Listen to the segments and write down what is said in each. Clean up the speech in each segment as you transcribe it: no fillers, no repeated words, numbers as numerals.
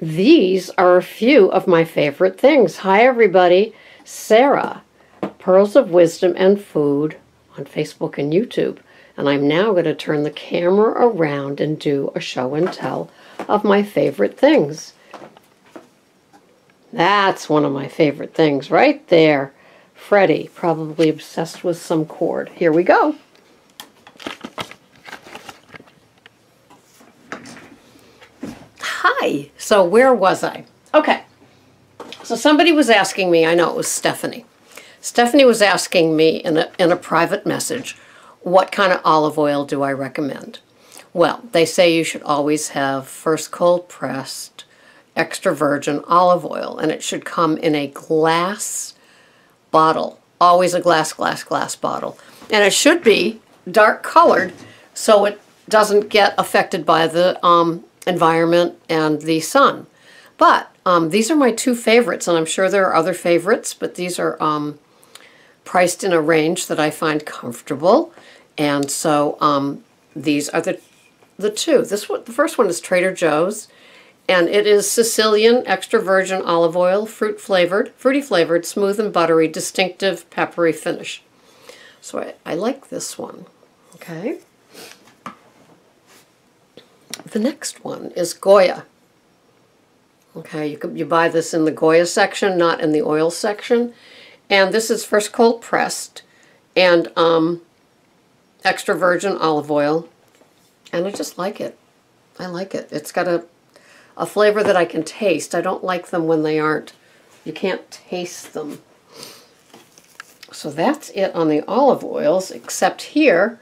These are a few of my favorite things. Hi, everybody. Sarah, Pearls of Wisdom and Food on Facebook and YouTube. And I'm now going to turn the camera around and do a show and tell of my favorite things. That's one of my favorite things right there. Freddie, probably obsessed with some cord. Here we go. Hi. So where was I? Okay. So somebody was asking me, I know it was Stephanie. Stephanie was asking me in a private message, what kind of olive oil do I recommend? Well, they say you should always have first cold pressed extra virgin olive oil, and it should come in a glass bottle, always a glass bottle. And it should be dark colored so it doesn't get affected by the environment and the sun. But these are my two favorites, and I'm sure there are other favorites, but these are priced in a range that I find comfortable. And so these are the two. The first one is Trader Joe's, and it is Sicilian extra virgin olive oil, fruity flavored, smooth and buttery, distinctive peppery finish. So I like this one. Okay. The next one is Goya. Okay, you buy this in the Goya section, not in the oil section. And this is first cold pressed and extra virgin olive oil. And I just like it. I like it. It's got a flavor that I can taste. I don't like them when they aren't. You can't taste them. So that's it on the olive oils, except here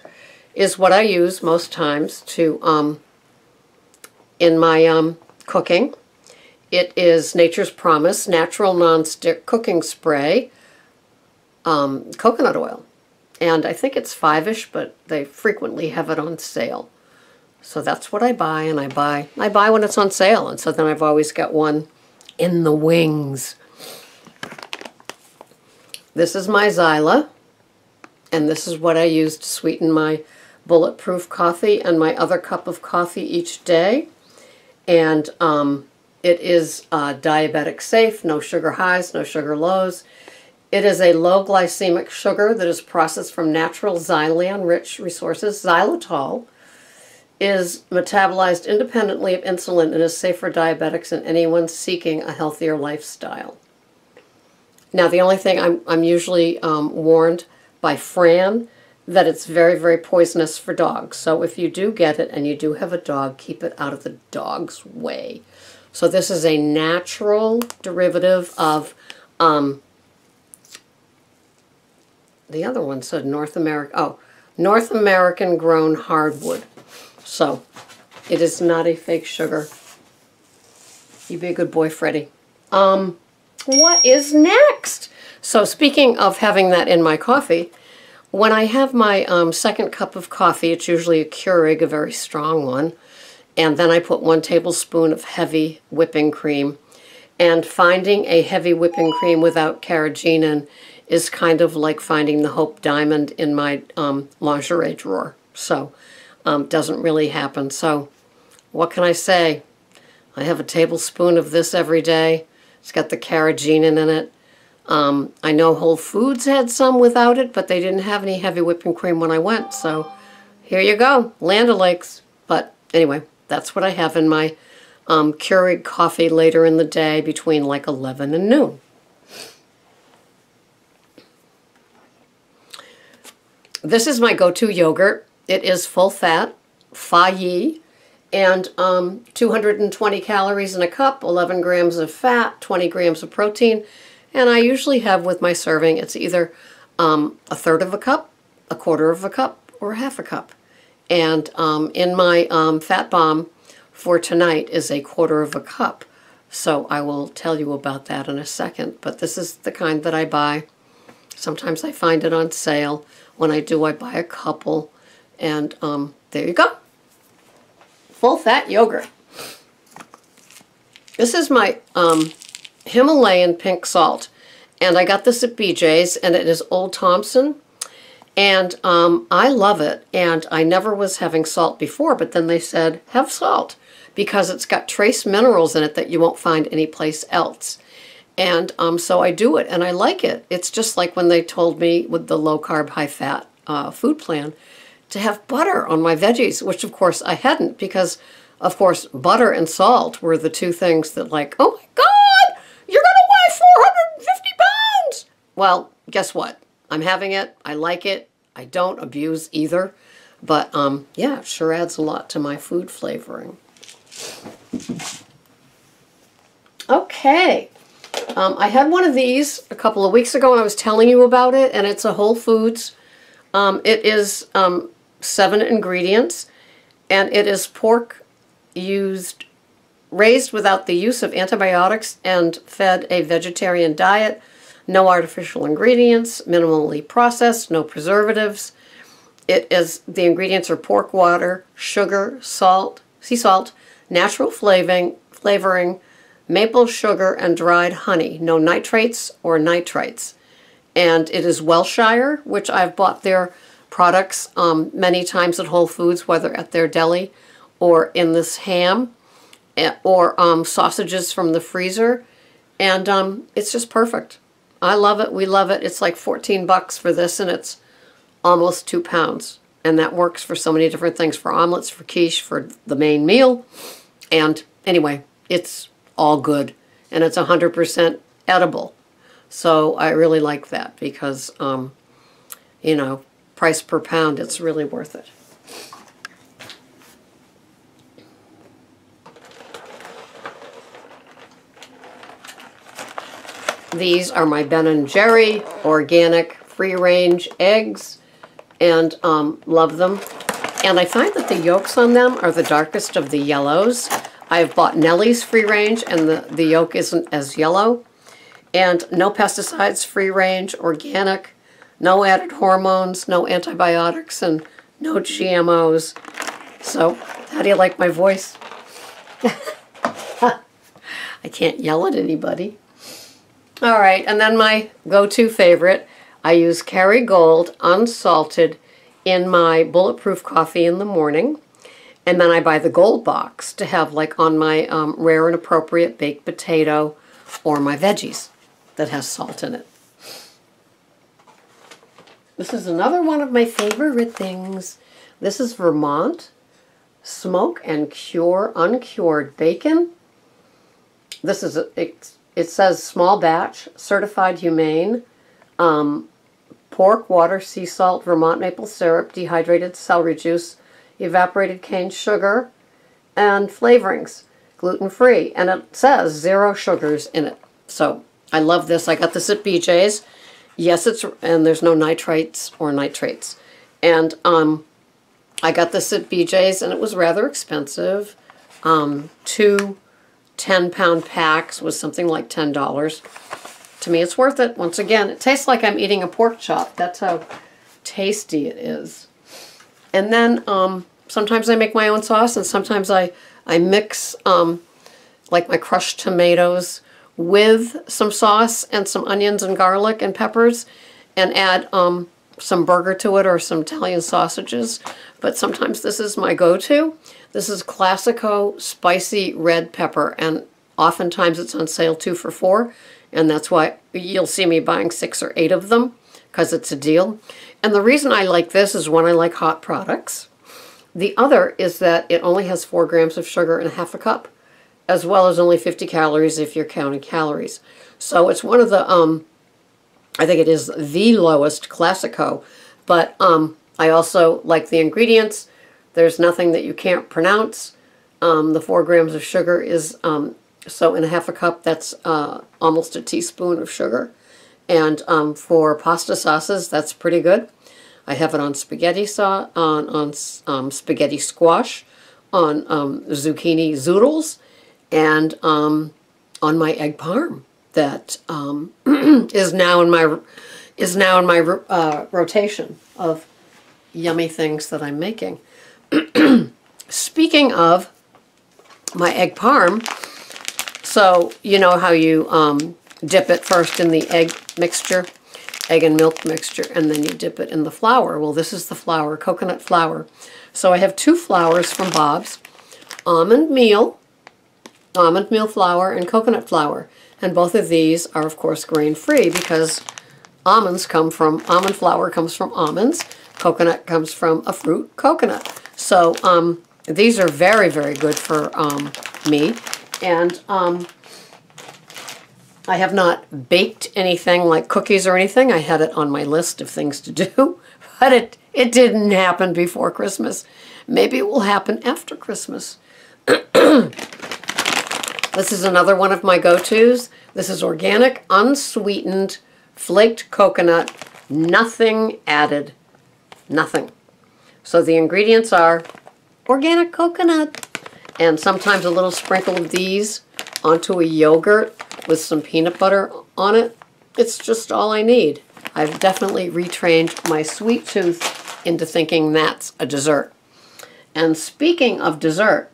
is what I use most times to in my cooking. It is Nature's Promise Natural Non-Stick Cooking Spray, coconut oil. And I think it's $5-ish, but they frequently have it on sale. So that's what I buy, and I buy when it's on sale. And so then I've always got one in the wings. This is my Zyla, and this is what I use to sweeten my bulletproof coffee and my other cup of coffee each day. And it is diabetic safe, no sugar highs, no sugar lows. It is a low glycemic sugar that is processed from natural xylan-rich resources. Xylitol is metabolized independently of insulin and is safe for diabetics and anyone seeking a healthier lifestyle. Now, the only thing I'm usually warned by Fran that it's very, very poisonous for dogs. So if you do get it and you do have a dog, keep it out of the dog's way. So this is a natural derivative of, the other one said North American grown hardwood. So it is not a fake sugar. You be a good boy, Freddie. What is next? So speaking of having that in my coffee, when I have my second cup of coffee, it's usually a Keurig, a very strong one, and then I put 1 tablespoon of heavy whipping cream. And finding a heavy whipping cream without carrageenan is kind of like finding the Hope Diamond in my lingerie drawer. So doesn't really happen. So what can I say? I have a tablespoon of this every day. It's got the carrageenan in it. I know Whole Foods had some without it, but they didn't have any heavy whipping cream when I went. So here you go, Land O'Lakes. But anyway, that's what I have in my Keurig coffee later in the day between like 11 and noon. This is my go-to yogurt. It is full fat, Fage, and 220 calories in a cup, 11 grams of fat, 20 grams of protein. And I usually have with my serving, it's either a third of a cup, a quarter of a cup, or half a cup. And in my fat bomb for tonight is a quarter of a cup. So I will tell you about that in a second. But this is the kind that I buy. Sometimes I find it on sale. When I do, I buy a couple. And there you go. Full fat yogurt. This is my Himalayan pink salt. And I got this at BJ's, and it is Old Thompson. And I love it. And I never was having salt before, but then they said, have salt. because it's got trace minerals in it that you won't find anyplace else. And so I do it, and I like it. It's just like when they told me with the low-carb, high-fat food plan to have butter on my veggies, which of course I hadn't, because of course butter and salt were the two things that, like, oh my God, you're gonna weigh 450 pounds. Well, guess what? I'm having it. I like it. I don't abuse either. But yeah, it sure adds a lot to my food flavoring. Okay. I had one of these a couple of weeks ago, and I was telling you about it, and it's a Whole Foods. It is 7 ingredients, and it is pork raised without the use of antibiotics and fed a vegetarian diet. No artificial ingredients, minimally processed, no preservatives. The ingredients are pork water, sugar, salt, sea salt, natural flavoring, maple sugar, and dried honey. No nitrates or nitrites. And it is Welshire, which I've bought their products many times at Whole Foods, whether at their deli or in this ham or sausages from the freezer. And it's just perfect. I love it. We love it. It's like 14 bucks for this, and it's almost 2 pounds. And that works for so many different things, for omelets, for quiche, for the main meal. And anyway, it's all good. And it's 100% edible. So I really like that because, you know, price per pound, it's really worth it. These are my Ben & Jerry organic free-range eggs, and love them. And I find that the yolks on them are the darkest of the yellows. I've bought Nellie's free-range, and the yolk isn't as yellow. And no pesticides, free-range, organic, no added hormones, no antibiotics, and no GMOs. So, how do you like my voice? I can't yell at anybody. All right, and then my go-to favorite, I use Kerrygold unsalted in my bulletproof coffee in the morning. And then I buy the gold box to have like on my rare and appropriate baked potato or my veggies that has salt in it. This is another one of my favorite things. This is Vermont Smoke and Cure uncured bacon. This is it says small batch, certified humane, pork, water, sea salt, Vermont maple syrup, dehydrated celery juice, evaporated cane sugar, and flavorings, gluten-free. And it says 0 sugars in it. So I love this. I got this at BJ's. Yes, and there's no nitrites or nitrates. And I got this at BJ's, and it was rather expensive. 2 10-pound packs was something like $10. To me, it's worth it. Once again, it tastes like I'm eating a pork chop. That's how tasty it is. And then sometimes I make my own sauce, and sometimes I mix like my crushed tomatoes with some sauce and some onions and garlic and peppers, and add some burger to it or some Italian sausages. But sometimes this is my go-to. This is Classico spicy red pepper, and oftentimes it's on sale 2 for $4, and that's why you'll see me buying 6 or 8 of them, because it's a deal. And the reason I like this is, one, I like hot products. The other is that it only has 4 grams of sugar in ½ a cup, as well as only 50 calories if you're counting calories. So it's one of the, I think it is the lowest Classico, but I also like the ingredients. There's nothing that you can't pronounce. The 4 grams of sugar is, so in ½ a cup, that's almost a teaspoon of sugar. And for pasta sauces, that's pretty good. I have it on spaghetti sauce, on spaghetti squash, on zucchini zoodles, and on my egg parm that is now in my rotation of yummy things that I'm making. Speaking of my egg parm, so you know how you dip it first in the egg and milk mixture, and then you dip it in the flour. Well, this is the flour, coconut flour. So I have 2 flours from Bob's. almond meal flour, and coconut flour. And both of these are, of course, grain-free because almond flour comes from almonds, coconut comes from a fruit, coconut. So these are very, very good for me. And I have not baked anything like cookies or anything. I had it on my list of things to do, but it didn't happen before Christmas. Maybe it will happen after Christmas. This is another one of my go-tos. This is organic, unsweetened, flaked coconut, nothing added, nothing. So the ingredients are organic coconut and sometimes a little sprinkle of these onto a yogurt with some peanut butter on it. It's just all I need. I've definitely retrained my sweet tooth into thinking that's a dessert. And speaking of dessert,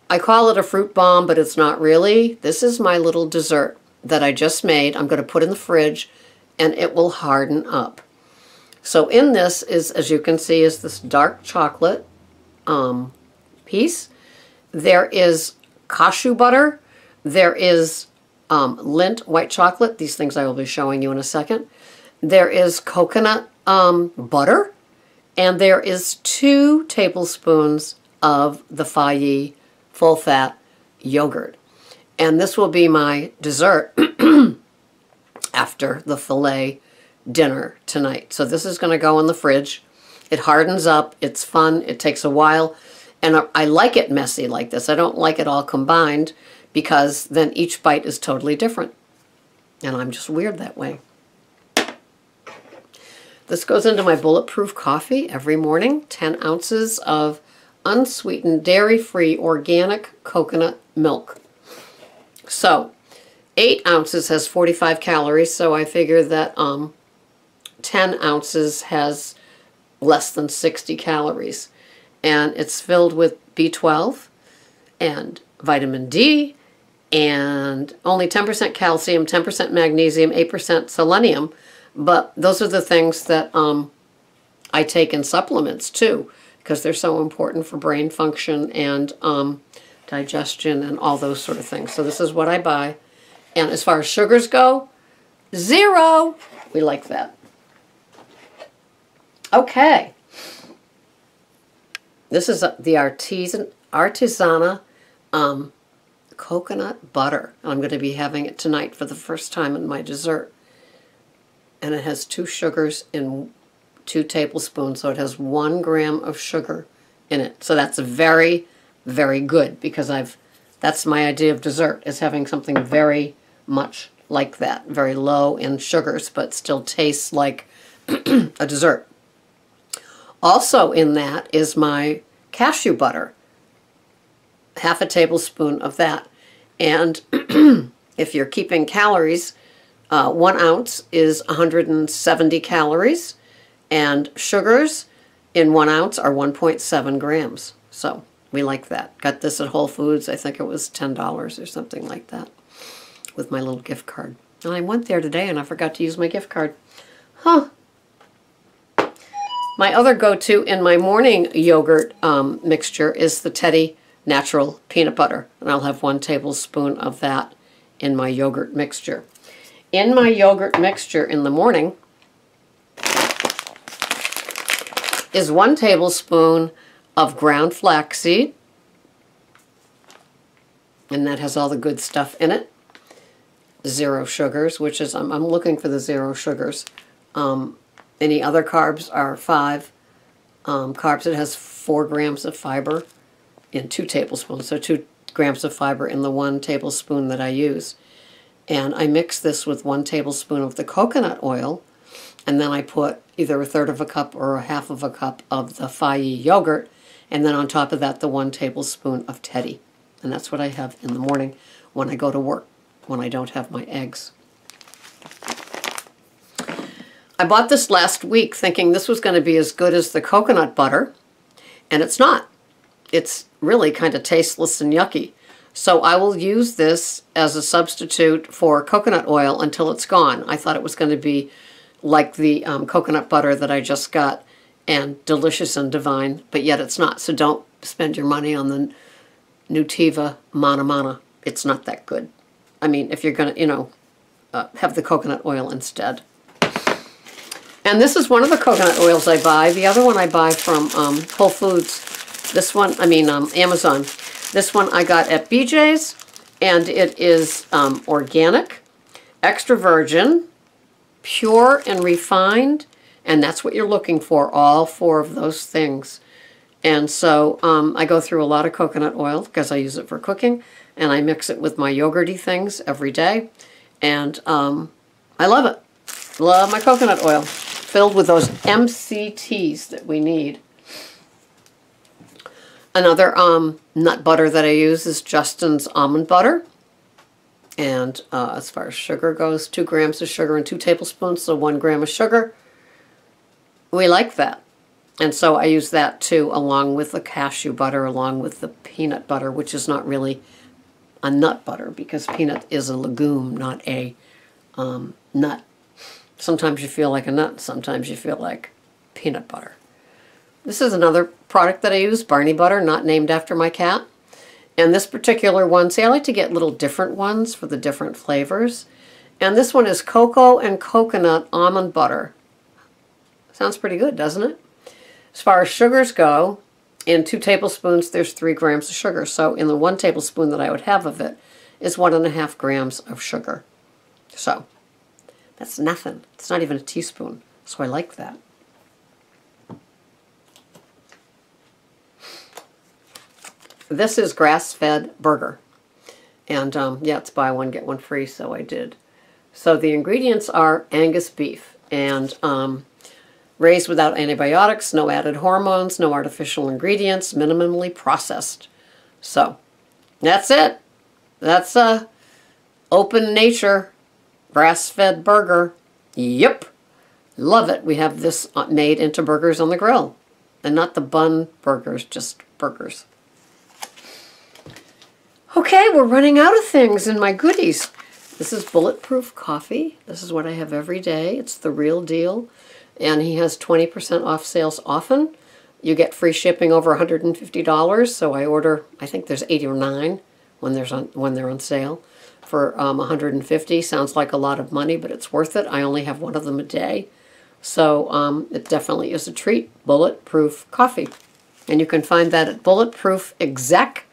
I call it a fruit bomb, but it's not really. This is my little dessert that I just made. I'm going to put in the fridge and it will harden up. So in this is, as you can see, is this dark chocolate piece. There is cashew butter. There is Lindt white chocolate. These things I will be showing you in a second. There is coconut butter. And there is 2 tablespoons of the Fage full-fat yogurt. And this will be my dessert after the filet dinner tonight. So this is going to go in the fridge. It hardens up. It's fun. It takes a while. And I like it messy like this. I don't like it all combined because then each bite is totally different. And I'm just weird that way. This goes into my bulletproof coffee every morning. 10 ounces of unsweetened, dairy-free, organic coconut milk. So 8 ounces has 45 calories, so I figure that 10 ounces has less than 60 calories. And it's filled with B12 and vitamin D and only 10% calcium, 10% magnesium, 8% selenium. But those are the things that I take in supplements too, because they're so important for brain function and digestion and all those sort of things. So this is what I buy. And as far as sugars go, 0. We like that. Okay. This is the Artisanal coconut butter. I'm going to be having it tonight for the first time in my dessert. And it has 2 sugars in 2 tablespoons, so it has 1 gram of sugar in it. So that's very, very good because that's my idea of dessert, is having something very much like that. Very low in sugars, but still tastes like a dessert. Also in that is my cashew butter. Half a tablespoon of that. And if you're keeping calories, 1 ounce is 170 calories, and sugars in 1 ounce are 1.7 grams. So we like that. Got this at Whole Foods. I think it was $10 or something like that with my little gift card. And I went there today and I forgot to use my gift card. Huh. My other go-to in my morning yogurt mixture is the Teddy Natural Peanut Butter. And I'll have 1 tablespoon of that in my yogurt mixture. In my yogurt mixture in the morning is 1 tablespoon of ground flaxseed. And that has all the good stuff in it. 0 sugars, which is, I'm looking for the 0 sugars. Any other carbs are 5 carbs. It has 4 grams of fiber in 2 tablespoons. So 2 grams of fiber in the 1 tablespoon that I use. And I mix this with 1 tablespoon of the coconut oil, and then I put either 1/3 of a cup or 1/2 of a cup of the Fage yogurt, and then on top of that the 1 tablespoon of Teddy. And that's what I have in the morning when I go to work, when I don't have my eggs. I bought this last week thinking this was going to be as good as the coconut butter, and it's not. It's really kind of tasteless and yucky. So I will use this as a substitute for coconut oil until it's gone. I thought it was going to be like the coconut butter that I just got and delicious and divine, but yet it's not. So don't spend your money on Nutiva Mana Mana. It's not that good. I mean, if you're going to, have the coconut oil instead. And this is one of the coconut oils I buy. The other one I buy from Whole Foods. This one, Amazon. This one I got at BJ's, and it is organic, extra virgin, pure and refined, and that's what you're looking for, all 4 of those things. And so I go through a lot of coconut oil because I use it for cooking, and I mix it with my yogurty things every day, and I love it. Love my coconut oil, filled with those MCTs that we need. Another nut butter that I use is Justin's almond butter. And as far as sugar goes, 2 grams of sugar and 2 tablespoons, so 1 gram of sugar. We like that. And so I use that too, along with the cashew butter, along with the peanut butter, which is not really a nut butter because peanut is a legume, not a nut. Sometimes you feel like a nut, sometimes you feel like peanut butter. This is another product that I use, Barney Butter, not named after my cat. And this particular one, see, I like to get little different ones for the different flavors. And this one is cocoa and coconut almond butter. Sounds pretty good, doesn't it? As far as sugars go, in 2 tablespoons, there's 3 grams of sugar. So in the 1 tablespoon that I would have of it is 1.5 grams of sugar. So that's nothing. It's not even a teaspoon. So I like that. This is grass-fed burger. And yeah, it's buy one, get one free, so I did. So the ingredients are Angus beef and raised without antibiotics, no added hormones, no artificial ingredients, minimally processed. So that's it. That's a open nature grass-fed burger. Yep. Love it. We have this made into burgers on the grill. And not the bun burgers, just burgers. Okay, we're running out of things in my goodies. This is Bulletproof Coffee. This is what I have every day. It's the real deal. And he has 20% off sales often. You get free shipping over $150. So I order, I think there's 8 or 9 when they're on sale for $150. Sounds like a lot of money, but it's worth it. I only have one of them a day. So it definitely is a treat. Bulletproof Coffee. And you can find that at bulletproofexec.com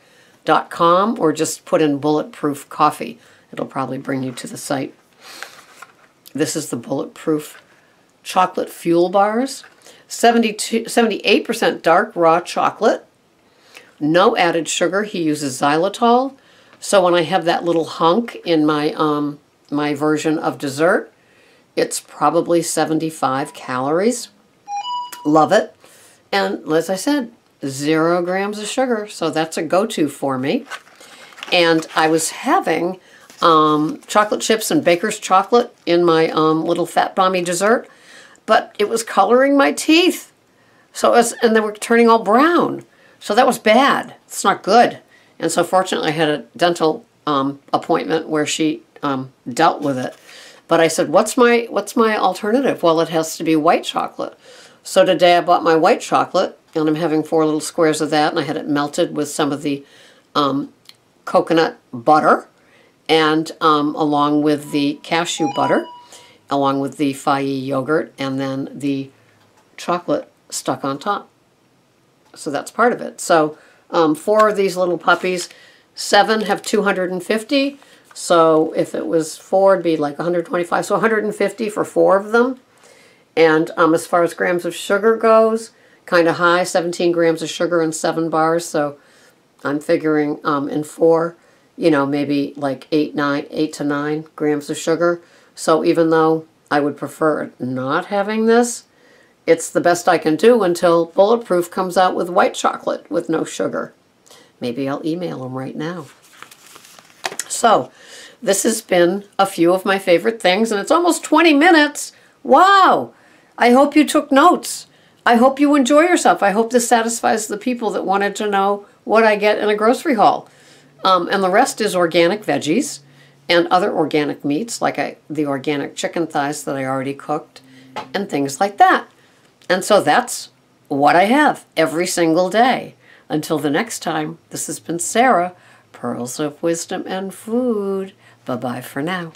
or just put in Bulletproof Coffee. It'll probably bring you to the site. This is the Bulletproof Chocolate Fuel Bars. 78% dark raw chocolate. No added sugar. He uses xylitol. So when I have that little hunk in my my version of dessert, it's probably 75 calories. Love it. And as I said, 0 grams of sugar. So that's a go-to for me. And I was having chocolate chips and baker's chocolate in my little Fat Bommy dessert, but it was coloring my teeth. So and they were turning all brown. So that was bad. It's not good. And so fortunately I had a dental appointment where she dealt with it. But I said, what's my alternative? Well, it has to be white chocolate. So today I bought my white chocolate, and I'm having 4 little squares of that, and I had it melted with some of the coconut butter, and along with the cashew butter, along with the Fai yogurt, and then the chocolate stuck on top. So that's part of it. So 4 of these little puppies, 7 have 250. So if it was 4, it'd be like 125. So 150 for 4 of them. And as far as grams of sugar goes, kind of high, 17 grams of sugar and 7 bars. So I'm figuring in 4, maybe like 8 to 9 grams of sugar. So even though I would prefer not having this, it's the best I can do until Bulletproof comes out with white chocolate with no sugar. Maybe I'll email them right now. So this has been a few of my favorite things, and it's almost 20 minutes. Wow! I hope you took notes. I hope you enjoy yourself. I hope this satisfies the people that wanted to know what I get in a grocery haul. And the rest is organic veggies and other organic meats, like the organic chicken thighs that I already cooked, and things like that. And so that's what I have every single day. Until the next time, this has been Sarah, Pearls of Wisdom and Food. Bye-bye for now.